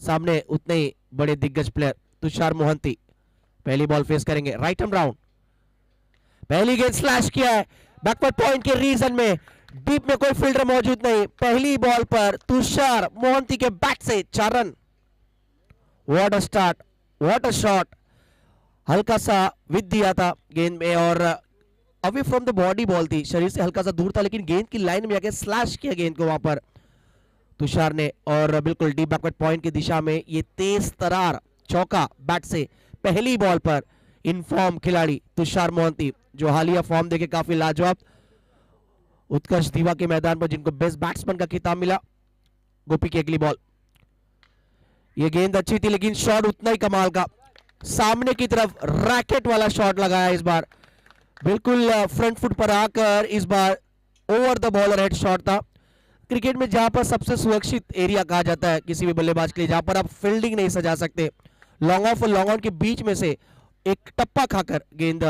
सामने उतने ही बड़े दिग्गज प्लेयर तुषार मोहंती पहली बॉल फेस करेंगे। राइट आर्म राउंड, पहली गेंद स्लैश किया है बैकवर्ड पॉइंट के रीजन में, डीप में कोई फील्डर मौजूद नहीं। पहली बॉल पर तुषार मोहंती के बैट से 4 run. What a start, what a shot, हल्का सा विद दिया था गेंद में और away from the body ball थी, शरीर से हल्का सा दूर था, लेकिन गेंद की लाइन में आके स्लैश किया गेंद को वहां पर तुषार ने और बिल्कुल डीप बैकवर्ड पॉइंट की दिशा में ये तेज तरार चौका बैट से पहली बॉल पर। इनफॉर्म खिलाड़ी तुषार मोहंती जो हालिया फॉर्म देके काफी लाजवाब, उत्कर्ष दीवा के मैदान पर जिनको बेस्ट बैट्समैन का खिताब मिला। गोपी की अगली बॉल, ये गेंद अच्छी थी लेकिन शॉट उतना ही कमाल का, सामने की तरफ रैकेट वाला शॉट लगाया इस बार, बिल्कुल फ्रंट फुट पर आकर इस बार over the bowler head shot था। क्रिकेट में जहां पर सबसे सुरक्षित एरिया कहा जाता है किसी भी बल्लेबाज के लिए, जहां पर आप फील्डिंग नहीं सजा सकते, लॉन्ग ऑफ और लॉन्ग ऑन के बीच में से एक टप्पा खाकर गेंद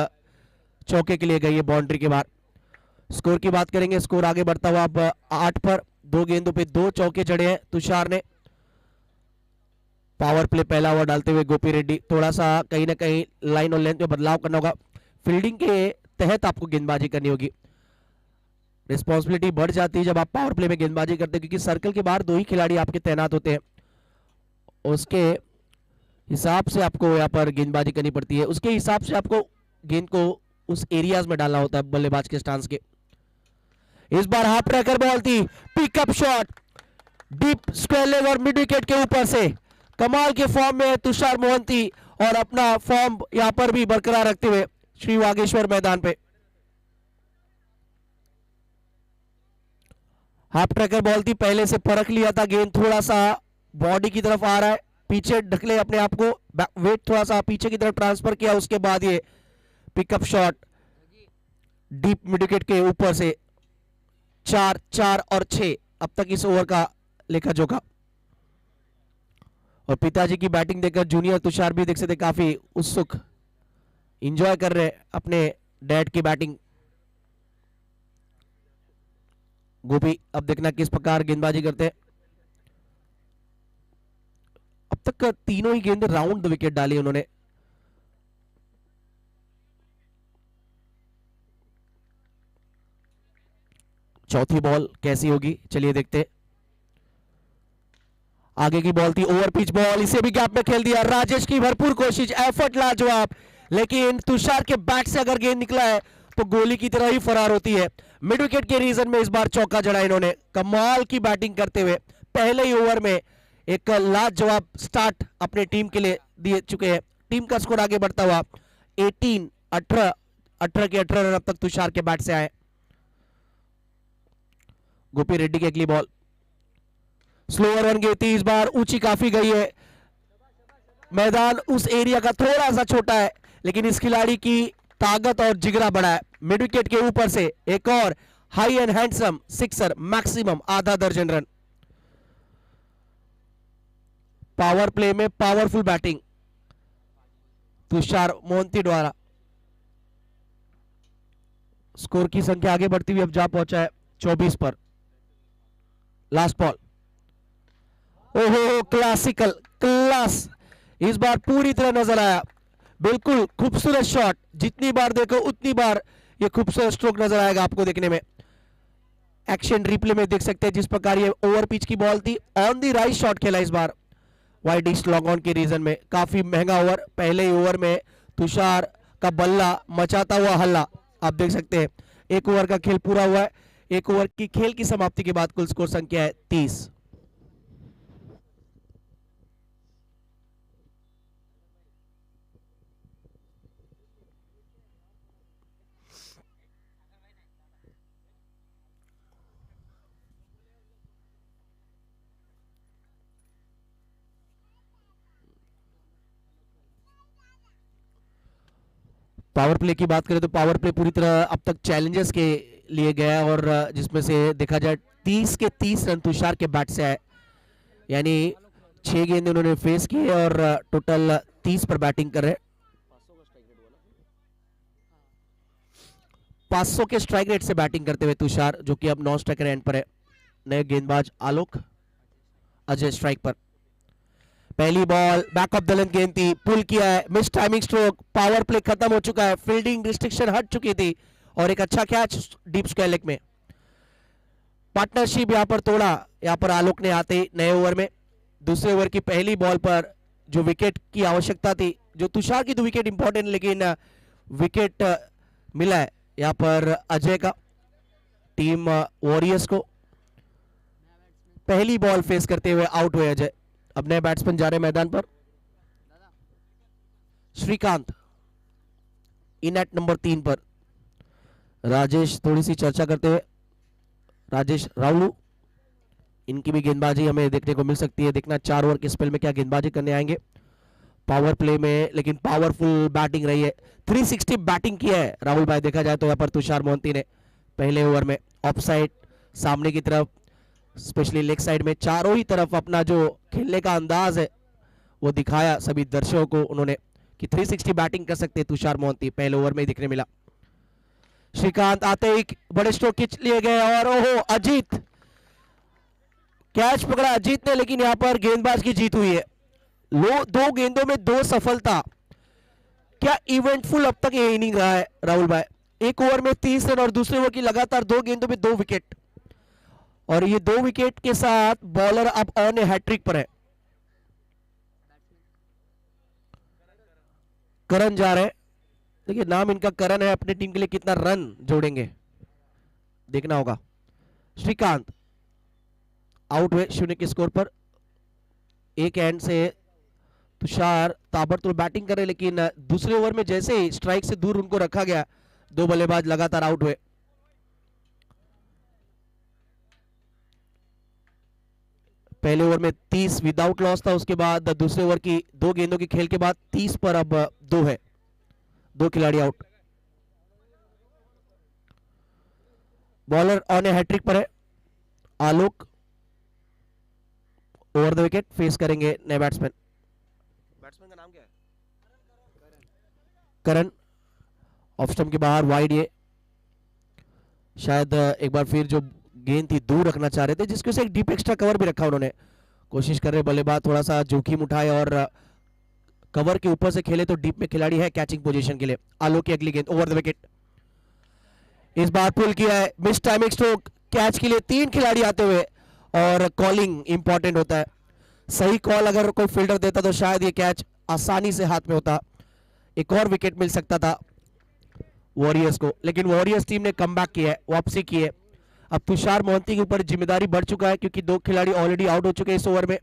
चौके के लिए गई है बाउंड्री के बाहर। स्कोर की बात करेंगे, स्कोर आगे बढ़ता हुआ अब 8 पर, 2 गेंदों पे 2 चौके जड़े हैं तुषार ने। पावर प्ले पहला ओवर डालते हुए गोपी रेड्डी, थोड़ा सा कहीं ना कहीं लाइन और लेंथ में बदलाव करना होगा, फील्डिंग के तहत आपको गेंदबाजी करनी होगी। रिस्पॉन्सिबिलिटी बढ़ जाती है जब आप पावर प्ले में गेंदबाजी करते हैं, क्योंकि सर्कल के बाहर 2 ही खिलाड़ी आपके तैनात होते हैं, उसके हिसाब से आपको यहाँ पर गेंदबाजी करनी पड़ती है, उसके हिसाब से आपको गेंद को उस एरियाज में डालना होता है बल्लेबाज के स्टांस के। इस बार हाफ ट्रैकर बॉल थी, pickup shot deep square leg और मिड विकेट के ऊपर से, कमाल के फॉर्म में तुषार मोहंती और अपना फॉर्म यहां पर भी बरकरार रखते हुए श्री वागेश्वर मैदान पे। हाफ ट्रैकर बॉल थी, पहले से परख लिया था, गेंद थोड़ा सा बॉडी की तरफ आ रहा है, पीछे ढकले अपने आप को, वेट थोड़ा सा पीछे की तरफ ट्रांसफर किया, उसके बाद ये pickup shot deep mid wicket के ऊपर से। 4, 4 और 6 अब तक इस ओवर का लेखा जोखा। और पिताजी की बैटिंग देखकर जूनियर तुषार भी देख सकते काफी उत्सुक, एंजॉय कर रहे अपने डैड की बैटिंग। गोपी अब देखना किस प्रकार गेंदबाजी करते हैं। अब तक तीनों ही गेंद राउंड द विकेट डाली उन्होंने। चौथी बॉल कैसी होगी चलिए देखते हैं। आगे की बॉल थी ओवर पिच बॉल, इसे भी गैप में खेल दिया, राजेश की भरपूर कोशिश, एफर्ट लाजवाब, लेकिन तुषार के बैट से अगर गेंद निकला है तो गोली की तरह ही फरार होती है। मिड विकेट के रीजन में इस बार चौका जड़ा इन्होंने, कमाल की बैटिंग करते हुए पहले ही ओवर में एक लाजवाब स्टार्ट अपने टीम के लिए दिए चुके हैं। टीम का स्कोर आगे बढ़ता हुआ 18 के 18 रन अब तक तुषार के बैट से आए। गोपी रेड्डी की अगली बॉल, स्लोअर रन गई थी, इस बार ऊंची काफी गई है, मैदान उस एरिया का थोड़ा सा छोटा है, लेकिन इस खिलाड़ी की ताकत और जिगरा बड़ा है। मिड विकेट के ऊपर से एक और high and handsome sixer, maximum आधा दर्जन रन। पावर प्ले में पावरफुल बैटिंग तुषार मोहंती द्वारा। स्कोर की संख्या आगे बढ़ती हुई अब जा पहुंचा है 24 पर। लास्ट बॉल, ओहो क्लासिकल क्लास इस बार पूरी तरह नजर आया, बिल्कुल खूबसूरत शॉट, जितनी बार देखो उतनी बार ये खूबसूरत स्ट्रोक नजर आएगा आपको देखने में। एक्शन रिप्ले में देख सकते हैं जिस प्रकार ये ओवर पिच की बॉल थी, ऑन दी राइट शॉट खेला इस बार वाइड ईस्ट लॉन्ग ऑन के रीजन में। काफी महंगा ओवर, पहले ही ओवर में तुषार का बल्ला मचाता हुआ हल्ला आप देख सकते हैं। 1 ओवर का खेल पूरा हुआ है, 1 ओवर की खेल की समाप्ति के बाद कुल स्कोर संख्या है 30। पावर प्ले की बात करें तो पावर प्ले पूरी तरह अब तक चैलेंजर्स के लिए गया और जिसमें से देखा जाए 30 के 30 रन तुषार के बैट से आए, यानी 6 गेंद उन्होंने फेस किए और टोटल 30 पर बैटिंग कर रहे। 500 के स्ट्राइक रेट से बैटिंग करते हुए तुषार, जो कि अब 9 स्ट्राइकर एंड पर है। नए गेंदबाज आलोक, अजय स्ट्राइक पर। पहली ball back of the length गेंद थी, पुल किया है, miss timing stroke, power play खत्म हो चुका है, फील्डिंग रिस्ट्रिक्शन हट चुकी थी और एक अच्छा कैच डीप स्क्वायर लेग में। पार्टनरशिप यहां पर तोड़ा यहां पर आलोक ने आते ही नए ओवर में। दूसरे ओवर की पहली बॉल पर जो विकेट की आवश्यकता थी, जो तुषार की तो विकेट इंपॉर्टेंट, लेकिन विकेट मिला है यहां पर अजय का, टीम वॉरियर्स को। पहली बॉल फेस करते हुए आउट हुए अजय। अब नए बैट्समैन जा रहे मैदान पर। श्रीकांत इन एट नंबर 3 पर। राजेश थोड़ी सी चर्चा करते हुए, राजेश राहुलू, इनकी भी गेंदबाजी हमें देखने को मिल सकती है। देखना 4 ओवर के स्पेल में क्या गेंदबाजी करने आएंगे पावर प्ले में, लेकिन पावरफुल बैटिंग रही है। 360 बैटिंग की है राहुल भाई। देखा जाए तो यहाँ पर तुषार मोहंती ने पहले ओवर में ऑफ साइड, सामने की तरफ, स्पेशली लेग साइड में, चारों ही तरफ अपना जो खेलने का अंदाज है वो दिखाया सभी दर्शकों को उन्होंने कि 360 बैटिंग कर सकते तुषार मोहंती। पहले ओवर में ही दिखने मिला। श्रीकांत आते ही बड़े स्ट्रोक खींच लिए गए और ओहो अजीत, कैच पकड़ा अजीत ने, लेकिन यहां पर गेंदबाज की जीत हुई है। 2 गेंदों में 2 सफलता। क्या इवेंटफुल अब तक ये इनिंग रहा है राहुल भाई। एक ओवर में 30 रन और दूसरे ओवर की लगातार 2 गेंदों में 2 विकेट, और ये 2 विकेट के साथ बॉलर अब ऑन ए हैट्रिक पर है। करण जा रहे हैं, देखिए नाम इनका करण है, अपनी टीम के लिए कितना रन जोड़ेंगे देखना होगा। श्रीकांत आउट हुए 0 के स्कोर पर। एक एंड से तुषार ताबड़तोड़ बैटिंग करे, लेकिन दूसरे ओवर में जैसे ही स्ट्राइक से दूर उनको रखा गया, 2 बल्लेबाज लगातार आउट हुए। पहले ओवर में 30 विदाउट लॉस था, उसके बाद दूसरे ओवर की 2 गेंदों के खेल के बाद 30 पर अब 2 है, 2 खिलाड़ी out. Bowler on a hattrick पर है Alok. Over the wicket face करेंगे नए बैट्समैन। बैट्समैन का नाम क्या है? करण। ऑफ स्टंप के बाहर वाइड, ये शायद एक बार फिर जो गेंद थी दूर रखना चाह रहे थे, जिसके से एक डीप एक्स्ट्रा कवर भी रखा उन्होंने। कोशिश कर रहे बल्लेबाज थोड़ा सा जोखिम उठाए और कवर के ऊपर से खेले तो डीप में खिलाड़ी है कैचिंग पोजीशन के लिए। आलोक की अगली गेंद ओवर द विकेट, इस बार पुल किया है, मिस टाइमिंग स्ट्रोक, कैच के लिए 3 खिलाड़ी आते हुए, और कॉलिंग इंपॉर्टेंट होता है। सही कॉल अगर कोई फील्डर देता तो शायद ये कैच आसानी से हाथ में होता, एक और विकेट मिल सकता था वॉरियर्स को, लेकिन वॉरियर्स टीम ने कमबैक किया है, वापसी की है। अब तुषार मोहंती के ऊपर जिम्मेदारी बढ़ चुका है, क्योंकि 2 खिलाड़ी ऑलरेडी आउट हो चुके हैं इस ओवर में।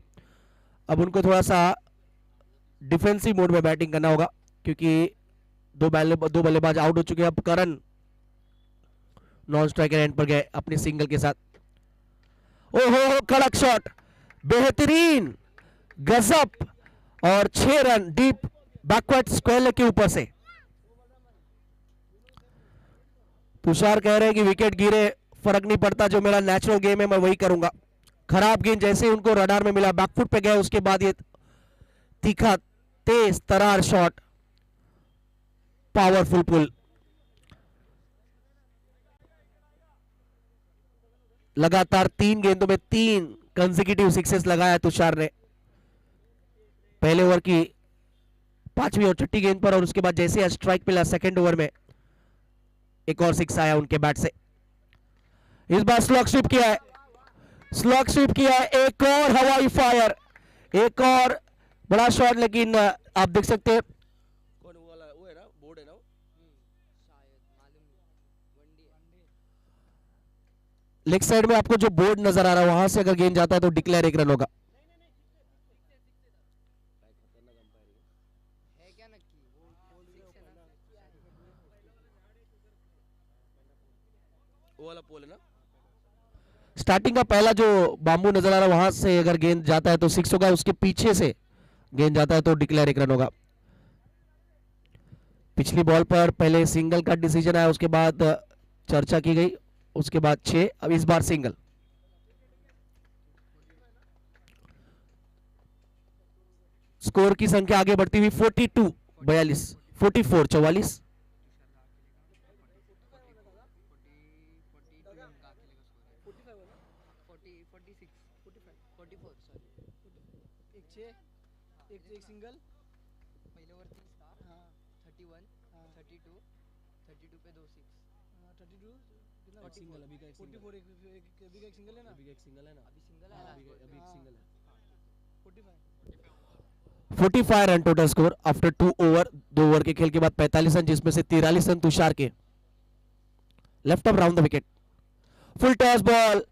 अब उनको थोड़ा सा डिफेंसिव मोड में बैटिंग करना होगा, क्योंकि 2 बल्लेबाज आउट हो चुके हैं। अब करण नॉन स्ट्राइकर एंड पर गए अपने सिंगल के साथ। ओहो कड़क शॉट, बेहतरीन, गजब, और 6 run deep backward square leg के ऊपर से। तुषार कह रहे हैं कि विकेट गिरे फर्क नहीं पड़ता, जो मेरा नेचुरल गेम है मैं वही करूंगा। खराब गेंद जैसे उनको रडार में मिला, बैकफुट पे गए, उसके बाद ये तीखा तेज तरार शॉट, पावरफुल पुल। लगातार 3 गेंदों में 3 कंसेक्यूटिव सिक्सेस लगाया तुषार ने। पहले ओवर की 5वीं और 6ठी गेंद पर, और उसके बाद जैसे स्ट्राइक मिला सेकंड ओवर में एक और 6 आया उनके बैट से। इस बार स्लॉग स्वीप किया है, स्लॉग स्वीप किया है, एक और हवाई फायर, एक और बड़ा शॉट, लेकिन आप देख सकते हैं कौन वाला वो है ना, बोर्ड है ना, लेग साइड में आपको जो बोर्ड नजर आ रहा है वहां से अगर गेंद जाता है तो डिक्लेयर 1 रन होगा। वो वाला पोल है ना, स्टार्टिंग का पहला जो बाम्बू नजर आ रहा है वहां से अगर गेंद जाता है तो 6 होगा, उसके पीछे से गेंद जाता है तो डिक्लेयर 1 रन होगा। पिछली बॉल पर पहले सिंगल का डिसीजन आया, उसके बाद चर्चा की गई, उसके बाद 6, अब इस बार सिंगल। स्कोर की संख्या आगे बढ़ती हुई 42 42 44 44। एक सिंगल पहिले वरती स्टार हाँ 31 हाँ 32 32 पे 2 6 32 कितना एक सिंगल अभी का एक सिंगल 44 अभी का एक सिंगल है ना अभी का एक सिंगल है ना अभी सिंगल हाँ, है अभी लास्ट अभी एक हाँ। सिंगल है 45 45 run total score after 2 over, 2 over के खेल के बाद 45 रन, जिसमें से 43 रन तुषार के। Left of round the wicket, full toss ball,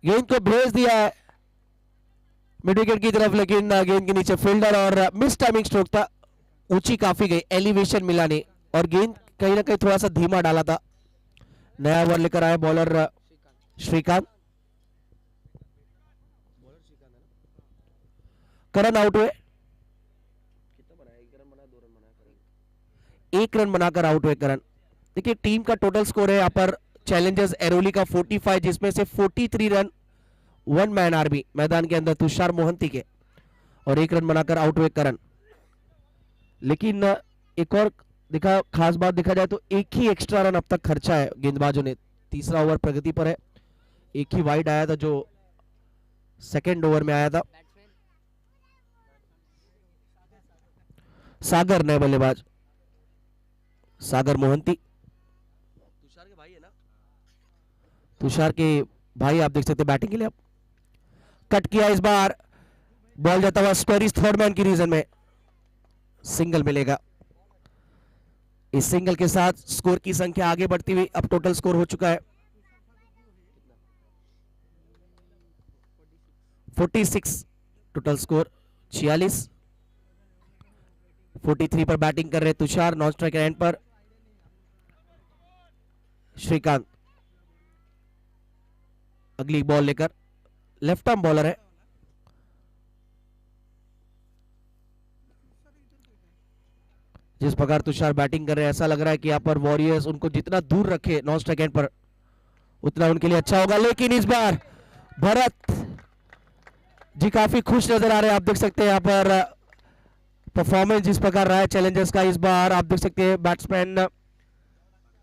गेंद को भेज दिया है मिड विकेट की तरफ, लेकिन गेंद के नीचे फील्डर और मिस टाइमिंग स्ट्रोक था, ऊंची काफी गई, एलिवेशन मिला नहीं और गेंद कहीं ना कहीं थोड़ा सा धीमा डाला था। नया ओवर लेकर आए बॉलर श्रीकांत श्रीकांत। बॉलर श्रीकांत है ना। करण आउट हुए, कितना बनाया, 1 रन बनाया 2 रन बनाया करेंगे। 1 रन बनाकर आउट हुए करण। देखिए टीम का टोटल स्कोर है यहाँ पर चैलेंजर्स एरोली का 45, जिसमें से 43 रन 1 मैन आर्मी मैदान के अंदर तुषार मोहंती के, और 1 रन बनाकर आउट हुए करण। लेकिन एक और खास बात देखा जाए तो एक ही एक्स्ट्रा रन अब तक खर्चा है गेंदबाजों ने। तीसरा ओवर प्रगति पर है, एक ही वाइड आया था जो सेकेंड ओवर में आया था। बैट्समैन सागर नए बल्लेबाज, सागर मोहंती, तुषार के भाई है ना। तुषार के भाई। आप देख सकते हैं बैटिंग के लिए, अब कट किया इस बार, बॉल जाता हुआ स्क्वेरिस थर्ड मैन की रीजन में, सिंगल मिलेगा। इस सिंगल के साथ स्कोर की संख्या आगे बढ़ती हुई अब टोटल स्कोर हो चुका है 46, टोटल स्कोर 46। 43 पर बैटिंग कर रहे तुषार, नॉन स्ट्राइक एंड पर श्रीकांत। अगली बॉल लेकर, लेफ्ट आर्म बॉलर है, जिस प्रकार तुषार बैटिंग कर रहे हैं ऐसा लग रहा है कि यहाँ पर वॉरियर्स उनको जितना दूर रखे नॉन स्ट्राइक एंड पर उतना उनके लिए अच्छा होगा। लेकिन इस बार भरत जी काफी खुश नजर आ रहे हैं। आप देख सकते हैं यहाँ पर परफॉर्मेंस जिस प्रकार रहा है चैलेंजर्स का इस बार। आप देख सकते हैं बैट्समैन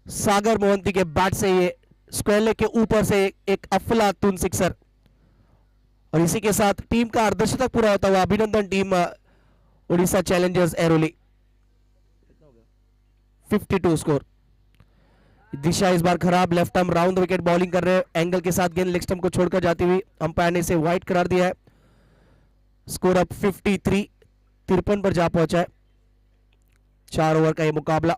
सागर मोहंती के बैट से ये स्क्वायर लेग के ऊपर से एक अफलातून सिक्सर, और इसी के साथ टीम का अर्धशतक पूरा होता हुआ। अभिनंदन टीम उड़ीसा चैलेंजर्स एरोली। कितना हो गया। 52 स्कोर। दिशा इस बार खराब, left arm round wicket bowling कर रहे हैं, एंगल के साथ गेंद लेग स्टंप को छोड़कर जाती हुई, अंपायर ने इसे वाइड करार दिया है। स्कोर अब 53, 53 पर जा पहुंचा है। 4 ओवर का ये मुकाबला।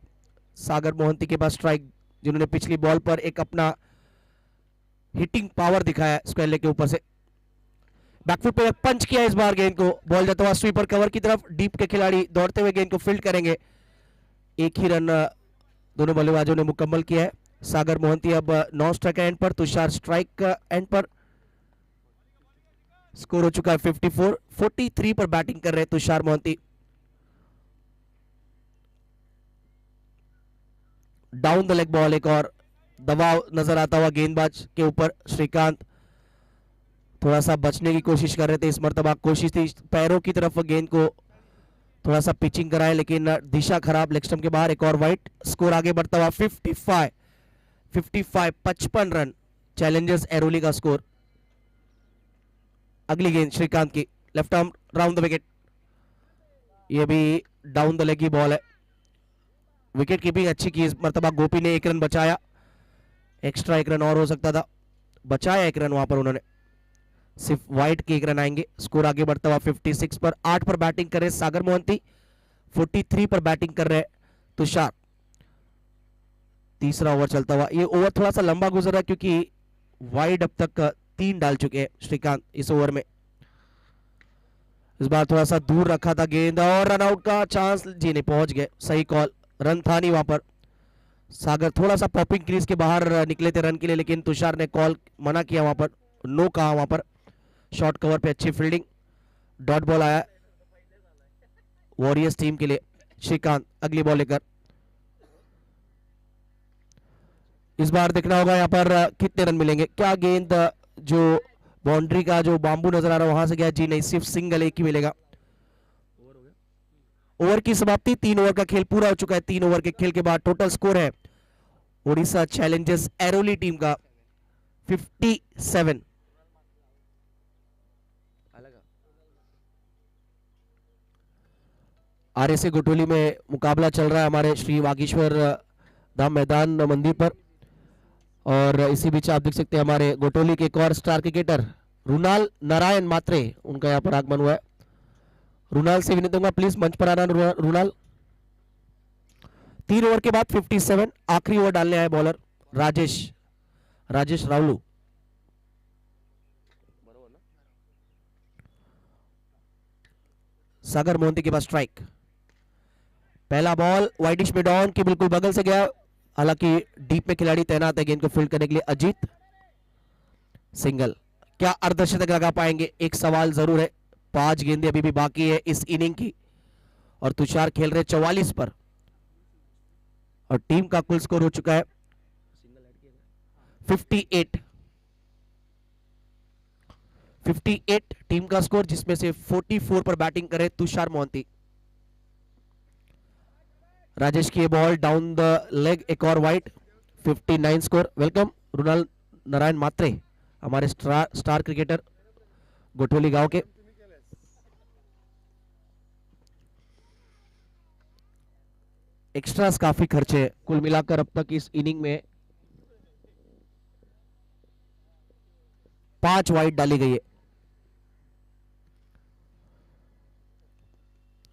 सागर मोहंती के पास स्ट्राइक, जिन्होंने पिछली बॉल पर एक अपना हिटिंग पावर दिखाया स्क्वायर लेग के ऊपर से। बैकफुट पे पंच किया इस बार गेंद को, बॉल जाता हुआ स्वीपर कवर की तरफ, डीप के खिलाड़ी दौड़ते हुए गेंद को फील्ड करेंगे। एक ही रन दोनों बल्लेबाजों ने मुकम्मल किया है। सागर मोहंती अब नॉन स्ट्राइक एंड पर, तुषार स्ट्राइक एंड पर। स्कोर हो चुका है 54, 43 पर बैटिंग कर रहे हैं Tushar Mohanty. Down the leg ball, एक और दबाव नजर आता हुआ गेंदबाज के ऊपर। श्रीकांत थोड़ा सा बचने की कोशिश कर रहे थे, इस मर्तबा कोशिश थी पैरों की तरफ गेंद को थोड़ा सा पिचिंग कराए, लेकिन दिशा खराब, लेग स्टंप के बाहर। एक और वाइट, स्कोर आगे बढ़ता हुआ 55, 55 रन चैलेंजर्स एरोली का स्कोर। अगली गेंद श्रीकांत की, left arm round the wicket, ये भी डाउन द लेग की बॉल है। विकेट कीपिंग अच्छी की इस मर्तबा, गोपी ने 1 रन बचाया, एक्स्ट्रा 1 रन और हो सकता था, बचाया 1 रन वहां पर उन्होंने, सिर्फ वाइट के 1 रन आएंगे। स्कोर आगे बढ़ता हुआ 56 पर। 8 पर बैटिंग कर रहे सागर मोहंती, 43 पर बैटिंग कर रहे तुषार। तीसरा ओवर चलता हुआ, ये ओवर थोड़ा सा लंबा गुजरा क्योंकि वाइड अब तक 3 डाल चुके हैं श्रीकांत इस ओवर में। इस बार थोड़ा सा दूर रखा था गेंद और रन आउट का चांस, जी नहीं पहुंच गए, सही कॉल, रन था नहीं वहां पर। सागर थोड़ा सा पॉपिंग क्रीज के बाहर निकले थे रन के लिए, लेकिन तुषार ने कॉल मना किया वहां पर, नो कहा वहां पर। शॉर्ट कवर पे अच्छी फील्डिंग, डॉट बॉल आया वॉरियर्स टीम के लिए। श्रीकांत अगली बॉल लेकर, इस बार देखना होगा यहाँ पर कितने रन मिलेंगे। क्या गेंद जो बाउंड्री का जो बांबू नजर आ रहा है वहां से गया, जी नहीं, सिर्फ सिंगल एक ही मिलेगा। ओवर हो गया। ओवर की समाप्ति, 3 ओवर का खेल पूरा हो चुका है। 3 ओवर के खेल के बाद टोटल स्कोर है उड़ीसा चैलेंजर्स एरोली टीम का 57। अलग आरएसए गोटोली में मुकाबला चल रहा है हमारे श्री वागीश्वर धाम मैदान मंदिर पर। और इसी बीच आप देख सकते हैं हमारे गोटोली के एक और स्टार क्रिकेटर रुनाल नारायण मात्रे, उनका यहाँ पर आगमन हुआ है। रुनाल से विनती दूंगा प्लीज मंच पर आना। रुनाल 3 ओवर के बाद 57, आखिरी ओवर डालने आए बॉलर राजेश रावलू। बरोबर ना? सागर मोहंती के पास स्ट्राइक। पहला बॉल वाइडिश में डॉन के बिल्कुल बगल से गया, हालांकि डीप में खिलाड़ी तैनात है गेंद को फील्ड करने के लिए। अजीत सिंगल, क्या अर्धशतक लगा पाएंगे? एक सवाल जरूर है। 5 गेंदें अभी भी बाकी है इस इनिंग की और तुषार खेल रहे 44 पर और टीम का कुल स्कोर हो चुका है सिंगल ऐड किया था। 58 टीम का स्कोर, जिसमें से 44 पर बैटिंग करे तुषार मोहंती। राजेश की बॉल डाउन द लेग, एक और वाइड। 59 स्कोर। वेलकम रुनाल नारायण मात्रे, हमारे स्टार क्रिकेटर गोठोली गांव के। एक्स्ट्रास काफी खर्चे कुल मिलाकर अब तक इस इनिंग में 5 वाइड डाली गई है।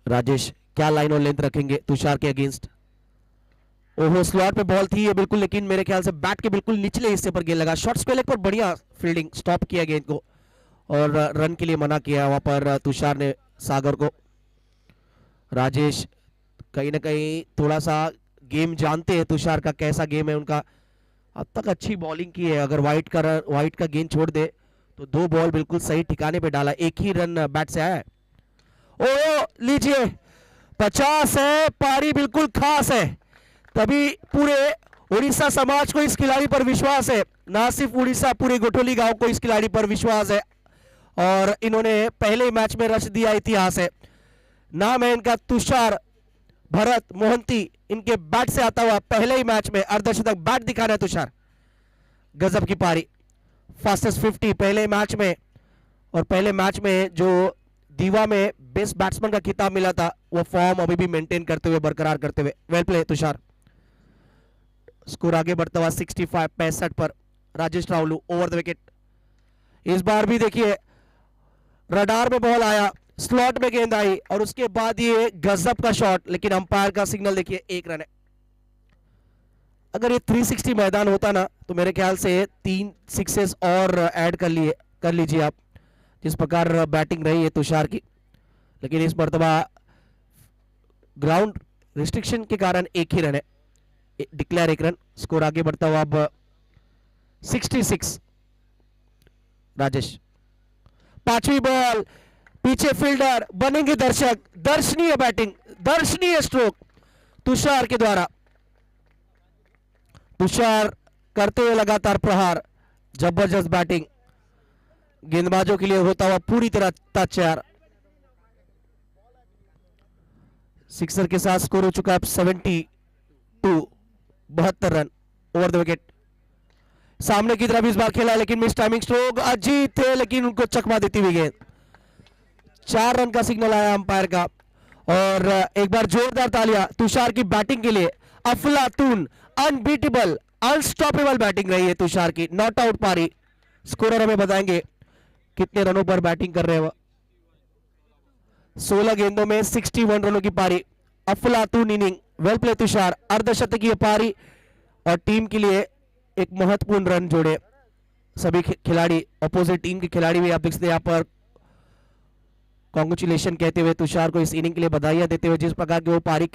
राजेश क्या लाइन और लेंथ रखेंगे तुषार के अगेंस्ट? ओहो, स्लॉट पे बॉल थी ये बिल्कुल, लेकिन मेरे ख्याल से बैट के बिल्कुल निचले हिस्से पर गेंद लगा। शॉर्ट स्क्वेयर लेग पर बढ़िया फील्डिंग, स्टॉप किया गेंद को और रन के लिए मना किया वहां पर तुषार ने सागर को। राजेश कहीं ना कहीं थोड़ा सा गेम जानते हैं तुषार का, कैसा गेम है उनका। अब तक अच्छी बॉलिंग की है, अगर वाइट का गेंद छोड़ दे तो 2 बॉल बिल्कुल सही ठिकाने पे डाला, एक ही रन बैट से आया है। ओ लीजिए 50 है, पारी बिल्कुल खास है, तभी पूरे उड़ीसा समाज को इस खिलाड़ी पर विश्वास है। ना सिर्फ उड़ीसा, पूरे गोठोली गांव को इस खिलाड़ी पर विश्वास है और इन्होंने पहले मैच में रच दिया इतिहास है। नाम है इनका तुषार भरत मोहंती, इनके बैट से आता हुआ पहले ही मैच में अर्धशतक बैट दिखा रहा है तुषार। गजब की पारी, फास्टेस्ट 50 पहले मैच में। और पहले मैच में जो दीवा में बेस्ट बैट्समैन का खिताब मिला था, वो फॉर्म अभी भी मेंटेन करते हुए, बरकरार करते हुए। Well play Tushar. स्कोर आगे बढ़ता हुआ 65 पर राजेश रावलू ओवर द विकेट। इस बार भी देखिए रडार में बॉल आया, स्लॉट में गेंद आई और उसके बाद ये गजब का शॉट, लेकिन अंपायर का सिग्नल देखिए 1 रन है। अगर ये 360 मैदान होता ना तो मेरे ख्याल से 3 सिक्सेस और ऐड कर लीजिए आप, जिस प्रकार बैटिंग रही है तुषार की। लेकिन इस मर्तबा ग्राउंड रिस्ट्रिक्शन के कारण 1 ही रन है, डिक्लेयर 1 रन। स्कोर आगे बढ़ता हुआ अब 66। राजेश 5वीं बॉल, पीछे फील्डर, बनेंगे दर्शक। दर्शनीय बैटिंग, दर्शनीय स्ट्रोक तुषार के द्वारा। तुषार करते हुए लगातार प्रहार, जबरदस्त बैटिंग, गेंदबाजों के लिए होता हुआ पूरी तरह तैयार। सिक्सर के साथ स्कोर हो चुका है 72, 72 रन ओवर द विकेट। सामने की तरफ इस बार खेला, लेकिन मिस टाइमिंग स्ट्रोक। अजीत थे लेकिन उनको चकमा देती हुई गेंद। 4 रन का सिग्नल आया अंपायर का और एक बार जोरदार तालियां तुषार की बैटिंग के लिए। अफलातून, अनबीटेबल, अनस्टॉपेबल बैटिंग रही है तुषार की। नॉट आउट पारी। स्कोरर हमें बताएंगे कितने रनों पर बैटिंग कर रहे हैं वह। 16 गेंदों में 61 रनों की पारी, अफलातून इनिंग। वेल प्ले तुषार, अर्धशतकीय पारी और टीम के लिए एक महत्वपूर्ण रन जोड़े सभी खिलाड़ी। अपोजिट टीम के खिलाड़ी भी आप देख सकते हैं यहाँ पर कांग्रेचुलेशन कहते हुए तुषार को इस इनिंग के लिए बधाइयां देते हुए, जिस प्रकार की वो पारी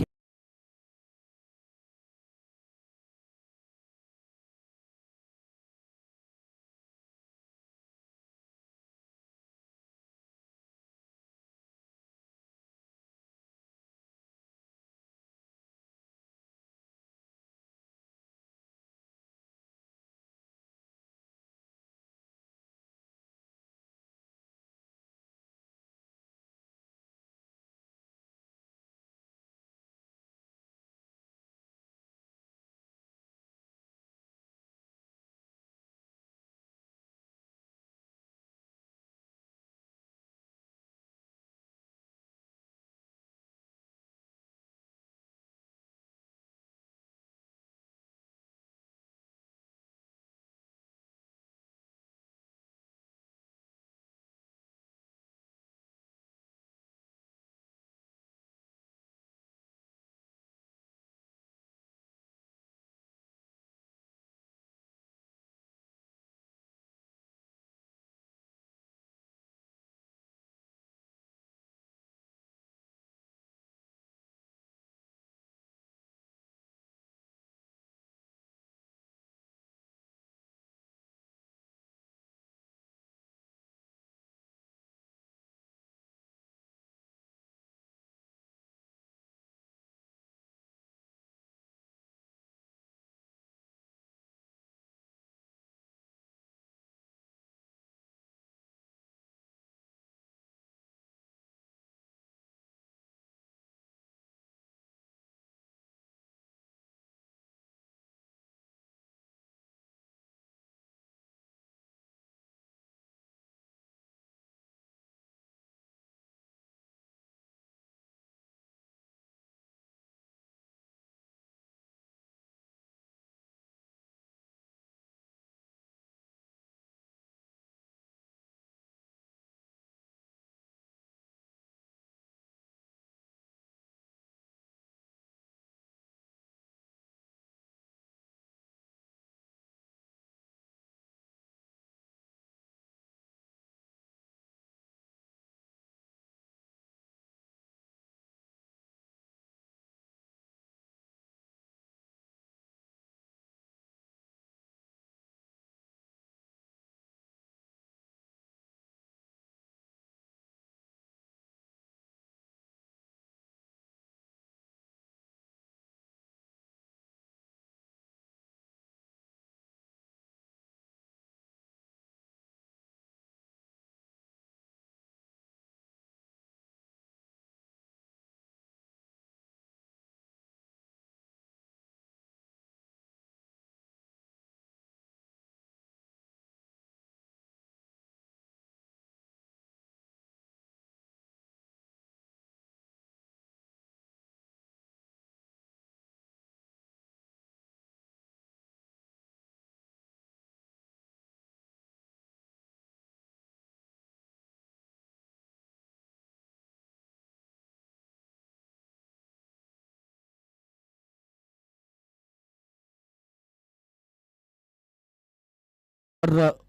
और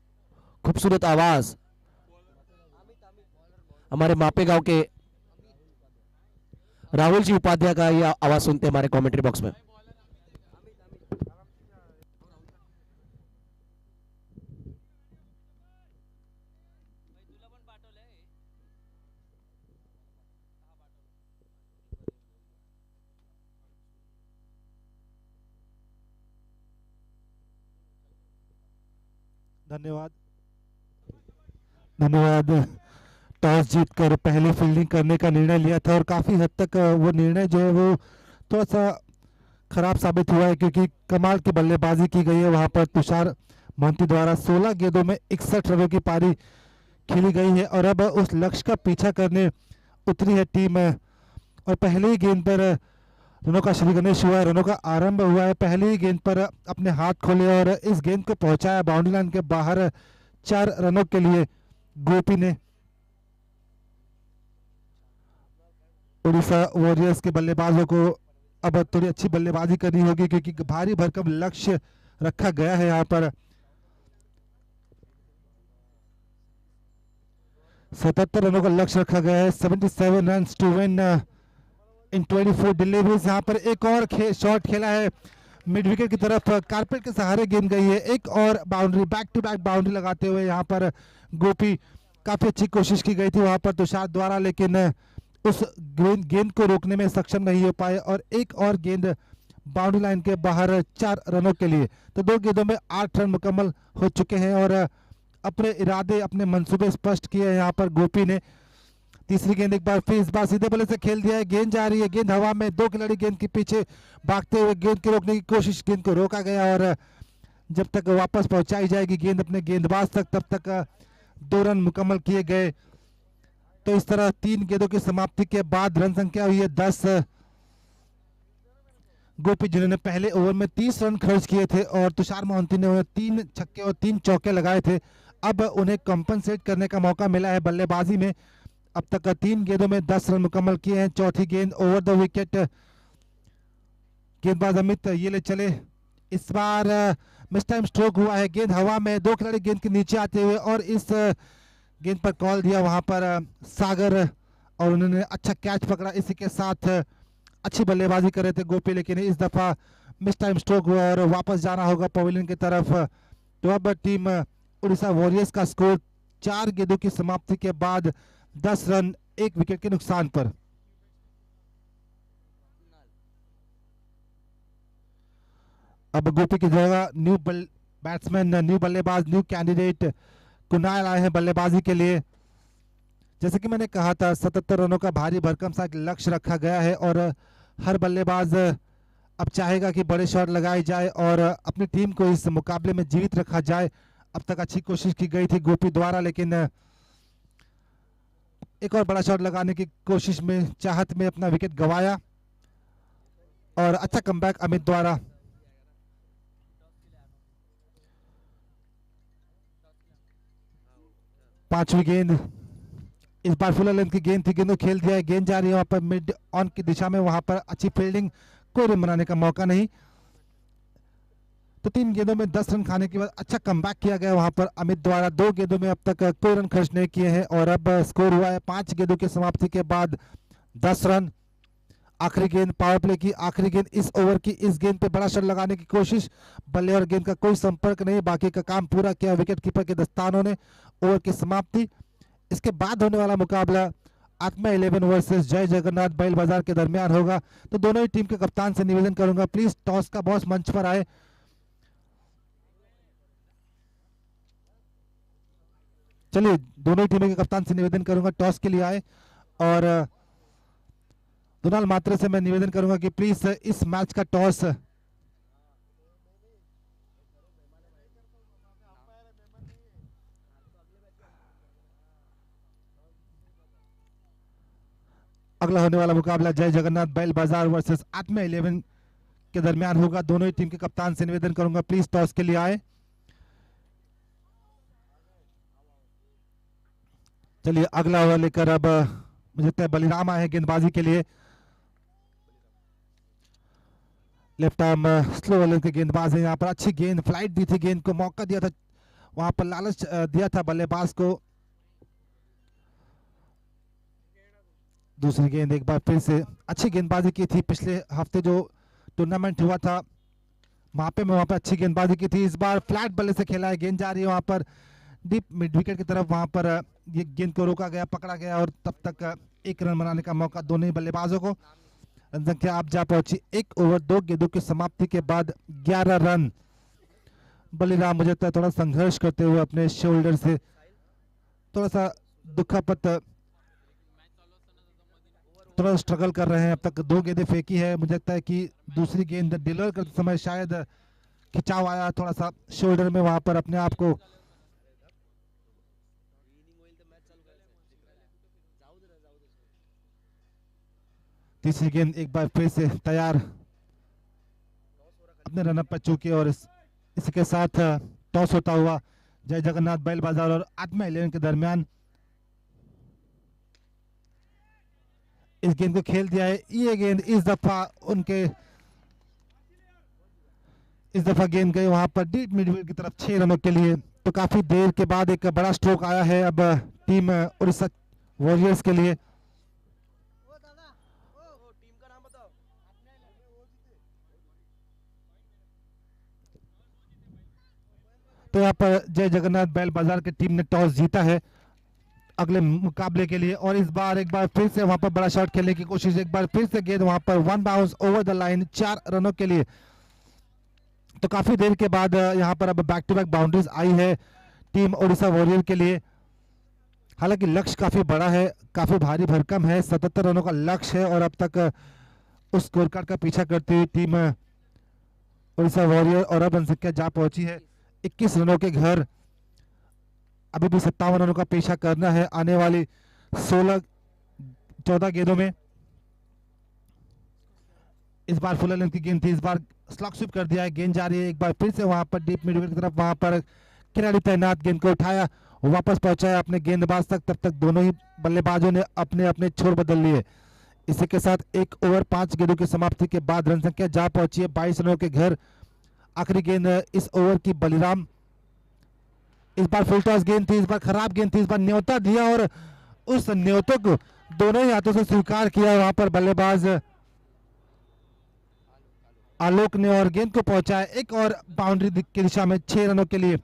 खूबसूरत आवाज हमारे मापे गांव के राहुल जी उपाध्याय का ये आवाज सुनते हैं हमारे कमेंट्री बॉक्स में। धन्यवाद धन्यवाद। टॉस जीतकर पहले फील्डिंग करने का निर्णय लिया था और काफी हद तक वो निर्णय जो है वो थोड़ा सा खराब साबित हुआ है, क्योंकि कमाल की बल्लेबाजी की गई है वहां पर। तुषार मोहंती द्वारा 16 गेंदों में 61 रनों की पारी खेली गई है और अब उस लक्ष्य का पीछा करने उतरी है टीम। और पहले ही गेंद पर रनों का श्री गणेश हुआ है, रनों का आरंभ हुआ है। पहले ही गेंद पर अपने हाथ खोले और इस गेंद को पहुंचाया बाउंड्री लाइन के बाहर 4 रनों के लिए गोपी ने। उड़ीसा वॉरियर्स के बल्लेबाजों को अब थोड़ी अच्छी बल्लेबाजी करनी होगी, क्योंकि भारी भरकम लक्ष्य रखा गया है यहाँ पर। 77 रनों का लक्ष्य रखा गया है। 77 run to win in 24 deliveries. यहाँ पर एक और शॉट खेला है मिड विकेट की तरफ, कारपेट के सहारे गेंद गई है। एक और boundary, back to back boundary लगाते हुए यहाँ पर गोपी, काफी अच्छी कोशिश की गई थी वहां पर तुषार द्वारा, लेकिन उस गेंद को रोकने में सक्षम नहीं हो पाए और एक और गेंद बाउंड्री लाइन के बाहर 4 रनों के लिए। तो 2 गेंदों में 8 रन मुकम्मल हो चुके हैं और अपने इरादे, अपने मंसूबे स्पष्ट किए हैं यहाँ पर गोपी ने। तीसरी गेंद एक बार फिर इस बार सीधे बल्ले से खेल दिया है। गेंद जा रही है, गेंद हवा में, 2 खिलाड़ी गेंद के पीछे भागते हुए गेंद को रोकने की कोशिश, गेंद को रोका गया और जब तक वापस पहुंचाई जाएगी गेंद अपने गेंदबाज तक तब तक 2 रन मुकम्मल किए गए। तो इस तरह 3 गेंदों की समाप्ति के बाद रन संख्या हुई है 10। गोपी जिन्होंने पहले ओवर में 30 रन खर्च किए थे और तुषार मोहंती ने 3 छक्के और 3 चौके लगाए थे, अब उन्हें कंपनसेट करने का मौका मिला है बल्लेबाजी में। अब तक 3 गेंदों में 10 रन मुकम्मल किए हैं। चौथी गेंद ओवर द विकेट, गेंदबाज अमित ये ले चले। इस बार मिस टाइम स्ट्रोक हुआ है, गेंद हवा में, 2 खिलाड़ी गेंद के नीचे आते हुए और इस गेंद पर कॉल दिया वहां पर सागर और उन्होंने अच्छा कैच पकड़ा। इसी के साथ अच्छी बल्लेबाजी कर रहे थे गोपी, लेकिन इस दफा मिस टाइम स्ट्रोक हुआ और वापस जाना होगा पवेलियन की तरफ। तो अब टीम उड़ीसा वॉरियर्स का स्कोर 4 गेंदों की समाप्ति के बाद 10 रन 1 विकेट के नुकसान पर। अब गोपी की जगह न्यू बैट्समैन, न्यू बल्लेबाज, न्यू कैंडिडेट कुणाल आए हैं बल्लेबाजी के लिए। जैसे कि मैंने कहा था 77 रनों का भारी भरकम सा लक्ष्य रखा गया है और हर बल्लेबाज अब चाहेगा कि बड़े शॉट लगाए जाए और अपनी टीम को इस मुकाबले में जीवित रखा जाए। अब तक अच्छी कोशिश की गई थी गोपी द्वारा, लेकिन एक और बड़ा शॉट लगाने की कोशिश में, चाहत में अपना विकेट गंवाया और अच्छा कमबैक अमित द्वारा। पांचवी गेंद इस बार फुल लेंथ की गेंद थी, गेंद को खेल दिया है, गेंद जा रही है वहां पर मिड ऑन की दिशा में, वहां पर अच्छी फील्डिंग, कोई रन बनाने का मौका नहीं। तो 3 गेंदों में 10 रन खाने के बाद अच्छा कमबैक किया गया वहां पर अमित द्वारा। 2 गेंदों में अब तक कोई रन खर्च नहीं किए हैं और अब स्कोर हुआ है 5 गेंदों की समाप्ति के बाद 10 रन। आखिरी गेंद पावर प्ले की आखिरी गेंद इस ओवर की, इस गेंद पे बड़ा शॉट लगाने की कोशिश, बल्ले और गेंद का कोई संपर्क नहीं, बाकी का काम पूरा किया विकेट कीपर के दस्तानों ने। ओवर की समाप्ति। इसके बाद होने वाला मुकाबला आत्मा 11 वर्सेस जय जगन्नाथ बैल बाजार के दरमियान होगा। तो दोनों ही टीम के कप्तान से निवेदन करूंगा प्लीज टॉस का बॉस मंच पर आए। चलिए दोनों ही टीमों के कप्तान से निवेदन करूंगा टॉस के लिए आए और दोनाल मात्रे से मैं निवेदन करूंगा कि प्लीज इस मैच का टॉस अगला होने वाला मुकाबला जय जगन्नाथ बैल बाजार वर्सेस आत्मा 11 के दरमियान होगा। दोनों ही टीम के कप्तान से निवेदन करूंगा प्लीज टॉस के लिए आए। चलिए अगला ओवर लेकर अब मुझे लगता है बलिराम आए हैं गेंदबाजी के लिए। लेफ्ट आर्म स्लो वाले के गेंदबाज है, यहाँ पर अच्छी गेंद, फ्लाइट दी थी, गेंद को मौका दिया था वहां पर लालच दिया था बल्लेबाज को। दूसरी गेंद एक बार फिर से अच्छी गेंदबाजी की थी। पिछले हफ्ते जो टूर्नामेंट हुआ था वहां पे अच्छी गेंदबाजी की थी। इस बार फ्लैट बल्ले से खेला है, गेंद जा रही है वहां पर डीप मिड विकेट की तरफ। वहां पर ये गेंद को रोका गया, पकड़ा गया और तब तक एक रन बनाने का मौका दोनों ही बल्लेबाजों को। रन संख्या आप जा पहुंची 1 ओवर 2 गेंदों की समाप्ति के बाद 11 रन। बलिराम मुझे लगता है थोड़ा संघर्ष करते हुए अपने शोल्डर से थोड़ा सा दुखापत, थोड़ा स्ट्रगल कर रहे हैं। अब तक 2 गेंदें फेंकी है। मुझे लगता है कि दूसरी गेंद डिलीवर करते समय शायद खिंचाव आया थोड़ा सा शोल्डर में, वहां पर अपने आप को। तीसरी गेंद एक बार फिर से तैयार अपने रनअप पर चूके और इसके साथ टॉस होता हुआ जय जगन्नाथ बैल बाजार और आत्मा 11 के दरमियान इस गेंद को खेल दिया है। ये गेंद इस दफा गेंद गई वहां पर डीप मिडविकेट की तरफ 6 रनों के लिए। तो काफी देर के बाद एक बड़ा स्ट्रोक आया है अब टीम उड़ीसा वॉरियर्स के लिए। तो यहाँ पर जय जगन्नाथ बैल बाजार की टीम ने टॉस जीता है अगले मुकाबले के लिए और इस बार एक बार फिर से वहां पर बड़ा शॉट खेलने की कोशिश। एक बार फिर से गेंद वहां पर 1 बाउंस ओवर द लाइन 4 रनों के लिए। तो काफी देर के बाद यहाँ पर अब बैक टू बैक बाउंड्रीज आई है टीम उड़ीसा वॉरियर के लिए। हालांकि लक्ष्य काफी बड़ा है, काफी भारी भरकम है, 77 रनों का लक्ष्य है और अब तक उस स्कोर कार्ड का पीछा करती हुई टीम उड़ीसा वॉरियर और अब रन संख्या जा पहुंची है 21 रनों के घर। अभी भी 57 रनों का पीछा करना है आने वाली 14 गेंदों में। इस बार फुल लेंथ की गेंद थी, इस बार स्लॉग स्वीप कर दिया है, गेंद जा रही है एक बार फिर से वहां पर डीप मिडविकेट की तरफ। वहां पर खिलाड़ी तैनात, गेंद को उठाया, वापस पहुंचाया अपने गेंदबाज तक। तब तक दोनों ही बल्लेबाजों ने अपने अपने छोर बदल लिए। इसी के साथ 1 ओवर 5 गेंदों की समाप्ति के बाद रन संख्या जा पहुंची है 22 रनों के घर। आखिरी गेंद इस ओवर की बलिराम, इस बार फुल टॉस गेंद थी, इस बार खराब गेंद थी, इस बार न्योता दिया और उस न्योते को दोनों ही हाथों से स्वीकार किया वहां पर बल्लेबाज आलोक ने और गेंद को पहुंचाया एक और बाउंड्री की दिशा में 6 रनों के लिए।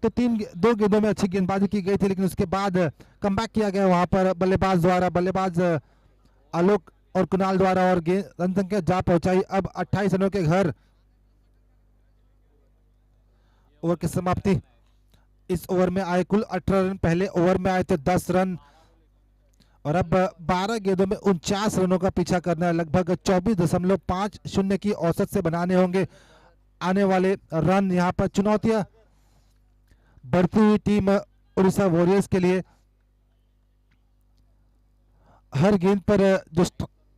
तो 2 गेंदों में अच्छी गेंदबाजी की गई थी लेकिन उसके बाद कमबैक किया गया वहां पर बल्लेबाज द्वारा, बल्लेबाज आलोक और कुणाल द्वारा और रन संख्या जा पहुंचाई अब 28 रनों के घर। ओवर की समाप्ति, इस ओवर में आए कुल 18 रन, पहले ओवर में आए थे 10 रन और अब 12 गेंदों में 49 रनों का पीछा करना है। लगभग 24.50 की औसत से बनाने होंगे आने वाले रन। यहाँ पर चुनौतियां बढ़ती हुई टीम उड़ीसा वॉरियर्स के लिए। हर गेंद पर जो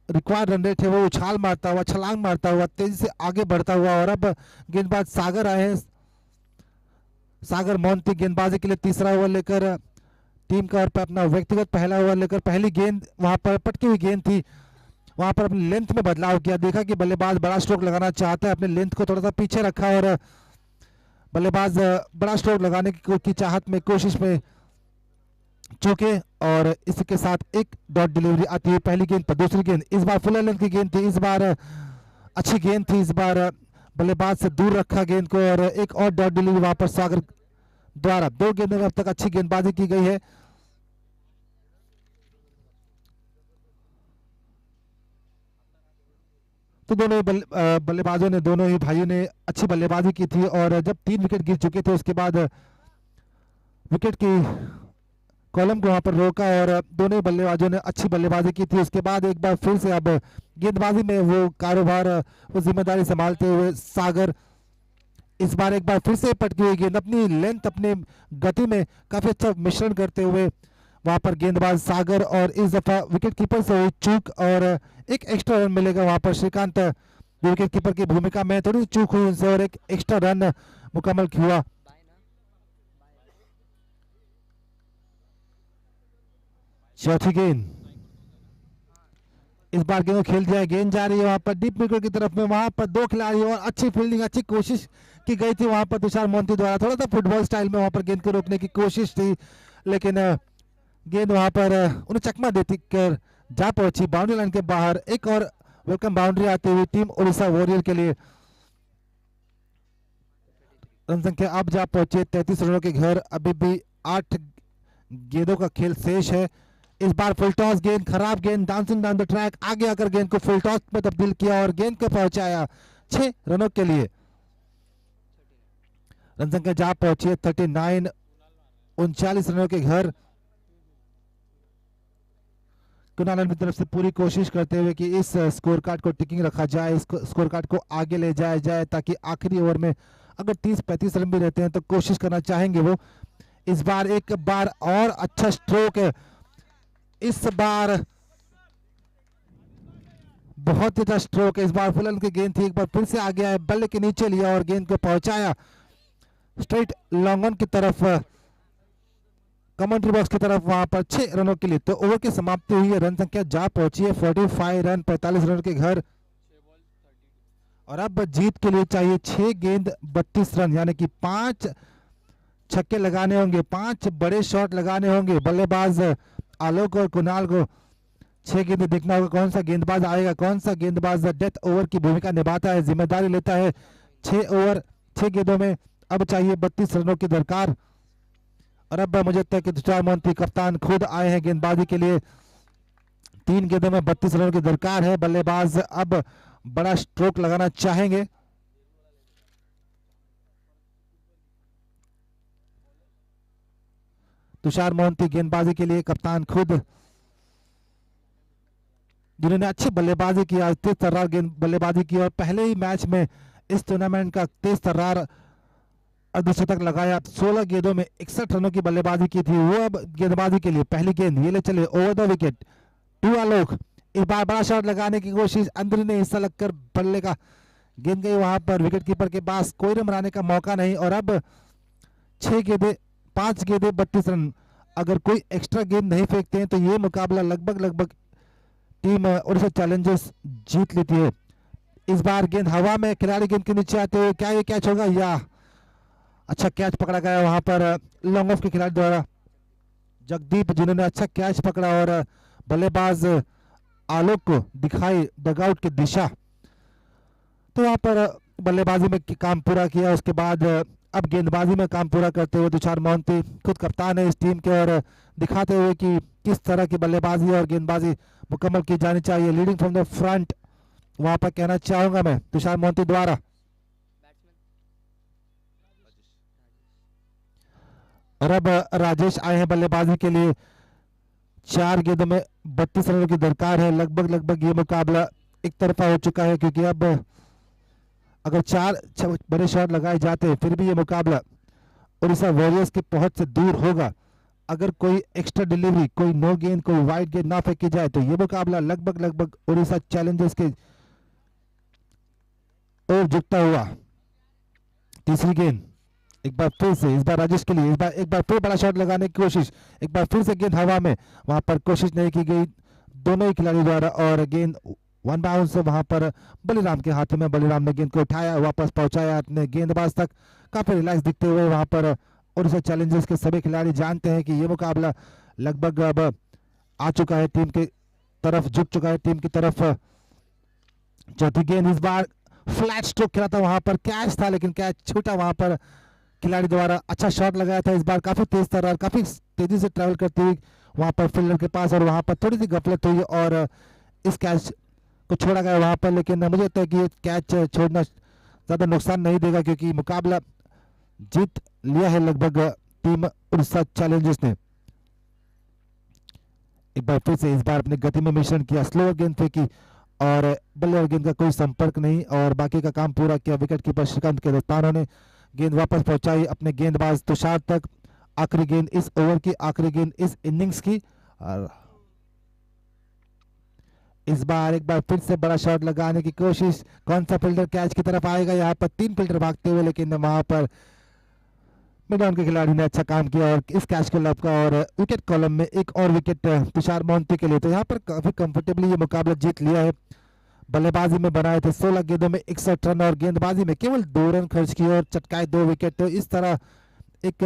रिक्वायर्ड रन रेट है वो उछाल मारता हुआ, छलांग मारता हुआ, तेजी से आगे बढ़ता हुआ और अब गेंदबाज सागर आए हैं। सागर मोहंती गेंदबाजी के लिए तीसरा ओवर लेकर टीम का और पे अपना व्यक्तिगत पहला ओवर लेकर पहली गेंद वहां पर पटकी हुई गेंद थी, वहां पर अपनी लेंथ में बदलाव किया। देखा कि बल्लेबाज बड़ा स्ट्रोक लगाना चाहता है, अपने लेंथ को थोड़ा सा पीछे रखा और बल्लेबाज बड़ा स्ट्रोक लगाने की चाहत में, कोशिश में चूके और इसी के साथ एक डॉट डिलीवरी आती है पहली गेंद पर। दूसरी गेंद इस बार फुल लेंथ की गेंद थी, इस बार अच्छी गेंद थी, इस बार बल्लेबाज से दूर रखा गेंद को और एक और डॉट डिलीवरी वहां पर सागर द्वारा। 2 गेंदों में अब तक अच्छी गेंदबाजी की गई है। तो दोनों ही बल्लेबाजों ने, दोनों ही भाइयों ने अच्छी बल्लेबाजी की थी और जब 3 विकेट गिर चुके थे उसके बाद विकेट की कॉलम को वहां पर रोका और दोनों ही बल्लेबाजों ने अच्छी बल्लेबाजी की थी। उसके बाद एक बार फिर से अब गेंदबाजी में वो कारोबार, वो जिम्मेदारी संभालते हुए सागर इस बार एक बार फिर से पटकी हुई गेंद अपनी लेंथ, अपने गति में काफी अच्छा मिश्रण करते हुए वहां पर गेंदबाज सागर और इस दफा विकेट कीपर से हुई चूक और एक एक्स्ट्रा रन मिलेगा वहां पर। श्रीकांत विकेट कीपर की भूमिका में, थोड़ी चूक हुई उनसे और एक एक्स्ट्रा रन मुकम्मल हुआ। चौथी गेंद इस बार गेंद को खेल दिया, गेंद जा रही है वहां पर डीप मिड की तरफ में, वहां पर दो खिलाड़ी और अच्छी फील्डिंग, अच्छी कोशिश की गई थी वहां पर तुषार मोहंती द्वारा। थोड़ा सा फुटबॉल स्टाइल में वहां पर गेंद को रोकने की कोशिश थी, लेकिन गेंद वहां पर उन्हें चकमा देती कर जा पहुंची बाउंड्री लाइन के बाहर। एक और वेलकम बाउंड्री आती हुई टीम उड़ीसा वॉरियर के लिए। रन संख्या अब जा पहुंचे 33 रनों के घर। अभी भी 8 गेंदों का खेल शेष है। इस बार फुल टॉस गेंद, खराब गेंद, डांसिंग डाउन द ट्रैक, आगे आकर गेंद को फुल टॉस में तब्दील किया और गेंद को पहुंचाया 6 रनों के लिए। रन संख्या जा पहुंची है 39, 39 रनों के घर। कुणाल की तरफ से पूरी कोशिश करते हुए कि इस स्कोर कार्ड को टिकिंग रखा जाए, इस स्कोर कार्ड को आगे ले जाया जाए, ताकि आखिरी ओवर में अगर 30-35 रन भी रहते हैं तो कोशिश करना चाहेंगे वो। इस बार एक बार और अच्छा स्ट्रोक है, इस बार बहुत ही अच्छा स्ट्रोक है। इस बार फुलन की गेंद थी, एक बार फिर से आ गया है, बल्ले के नीचे लिया और गेंद को पहुंचाया स्ट्रेट लॉन्ग ऑन की तरफ, कमेंट्री बॉक्स की तरफ, वहां पर 6 रनों के लिए। तो ओवर की समाप्ति हुई है, रन संख्या जा पहुंची है 45 रन, 45 रन के घर। और अब जीत के लिए चाहिए 6 गेंद 32 रन, यानी कि 5 छक्के लगाने होंगे, 5 बड़े शॉट लगाने होंगे। बल्लेबाज आलोक और कुणाल को 6 गेंद देखना होगा, कौन सा गेंदबाज आएगा, कौन सा गेंदबाज डेथ ओवर की भूमिका निभाता है, जिम्मेदारी लेता है। 6 ओवर 6 गेंदों में अब चाहिए 32 रनों की दरकार। और अब मुझे लगता है कि तुषार मोहंती कप्तान खुद आए हैं गेंदबाजी के लिए। 3 गेंदों में 32 रनों की दरकार है। बल्लेबाज अब बड़ा स्ट्रोक लगाना चाहेंगे। तुषार मोहंती गेंदबाजी के लिए कप्तान खुद, जिन्होंने अच्छी बल्लेबाजी की, आज तेज तर्रार गेंद बल्लेबाजी की और पहले ही मैच में इस टूर्नामेंट का तेज तर्रार अर्धशतक लगाया। 16 गेंदों में 61 रनों की बल्लेबाजी की थी वो। अब गेंदबाजी के लिए पहली गेंद, ये ले चले ओवर द विकेट टू आलोक। इस बार बड़ा शॉट लगाने की कोशिश, अंदरूनी हिस्सा लगकर बल्ले का गेंद गई वहां पर, विकेट कीपर के पास कोई रन बनाने का मौका नहीं। और अब 5 गेंदे 32 रन। अगर कोई एक्स्ट्रा गेंद नहीं फेंकते हैं तो ये मुकाबला लगभग टीम उड़ीसा चैलेंजर्स जीत लेती है। इस बार गेंद हवा में, खिलाड़ी गेंद के नीचे आते हुए, क्या ये कैच होगा? या अच्छा कैच पकड़ा गया वहां पर लॉन्ग ऑफ के खिलाड़ी द्वारा, जगदीप, जिन्होंने अच्छा कैच पकड़ा और बल्लेबाज आलोक को दिखाई डगआउट की दिशा। तो वहां पर बल्लेबाजी में काम पूरा किया। उसके बाद अब गेंदबाजी में काम पूरा करते हुए तुषार मोहंती खुद कप्तान है इस टीम के, और दिखाते हुए कि किस तरह की बल्लेबाजी और गेंदबाजी मुकम्मल की जानी चाहिए। लीडिंग फ्रॉम द फ्रंट, वहां पर कहना चाहूंगा मैं तुषार मोहंती द्वारा। और अब राजेश आए हैं बल्लेबाजी के लिए। 4 गेंदों में 32 रनों की दरकार है। लगभग ये मुकाबला एक तरफा हो चुका है, क्योंकि अब अगर 4 बड़े शॉट लगाए जाते हैं फिर भी ये मुकाबला उड़ीसा वॉरियर्स की पहुंच से दूर होगा। अगर कोई एक्स्ट्रा डिलीवरी, कोई नो गेंद, कोई वाइड गेंद ना फेंकी जाए तो ये मुकाबला लगभग उड़ीसा चैलेंजर्स के ओर झुकता हुआ। तीसरी गेंद एक बार फिर से, इस बार राजेश के लिए, एक बार फिर बड़ा शॉट लगाने की कोशिश, एक बार फिर से गेंद हवा में, वहां पर कोशिश नहीं की गई दोनों ही खिलाड़ी द्वारा और गेंद वन बाउंस से वहां पर बलिराम के हाथों में। बलिराम ने गेंद को उठाया, वापस पहुंचाया अपने गेंदबाज तक, काफी रिलैक्स दिखते हुए। वहां पर उड़ीसा चैलेंजर्स के सभी खिलाड़ी जानते हैं कि ये मुकाबला लगभग अब आ चुका है, टीम की तरफ झुक चुका है, टीम की तरफ। चौथी गेंद, इस बार फ्लैट स्ट्रोक खेला था, वहां पर कैच था लेकिन कैच छूटा वहां पर खिलाड़ी द्वारा। अच्छा शॉट लगाया था इस बार, काफी तेज तर्रार, काफी तेजी से ट्रैवल करती हुई वहां पर फील्डर के पास, और वहां पर थोड़ी सी गफलत हुई और इस कैच को छोड़ा गया वहां पर। लेकिन मुझे लगता है कि ये कैच छोड़ना ज्यादा नुकसान नहीं देगा, क्योंकि मुकाबला जीत लिया है लगभग टीम उड़ीसा चैलेंजर्स ने। एक बार फिर से इस बार अपनी गति में मिश्रण किया, स्लोअर गेंद फेंकी और बल्ले और गेंद का कोई संपर्क नहीं, और बाकी का काम पूरा किया। विकेट कीपर श्रीकांत के दोस्तानों ने गेंद वापस पहुंचाई अपने गेंदबाज तुषार तक। आखिरी गेंद इस ओवर की, आखिरी गेंद इस इनिंग्स की। और इस बार एक बार फिर से बड़ा शॉट लगाने की कोशिश, कौन सा फील्डर कैच की तरफ आएगा? यहाँ पर 3 फील्डर भागते हुए, लेकिन वहां पर मिड ऑन के खिलाड़ी ने अच्छा काम किया और इस कैच को लपका और विकेट कॉलम में एक और विकेट तुषार मोहंती के लिए। तो यहाँ पर काफी कंफर्टेबली ये मुकाबला जीत लिया है। बल्लेबाजी में बनाए थे 16 गेंदों में 61 रन और गेंदबाजी में केवल 2 रन खर्च किए और चटकाए 2 विकेट। तो इस तरह एक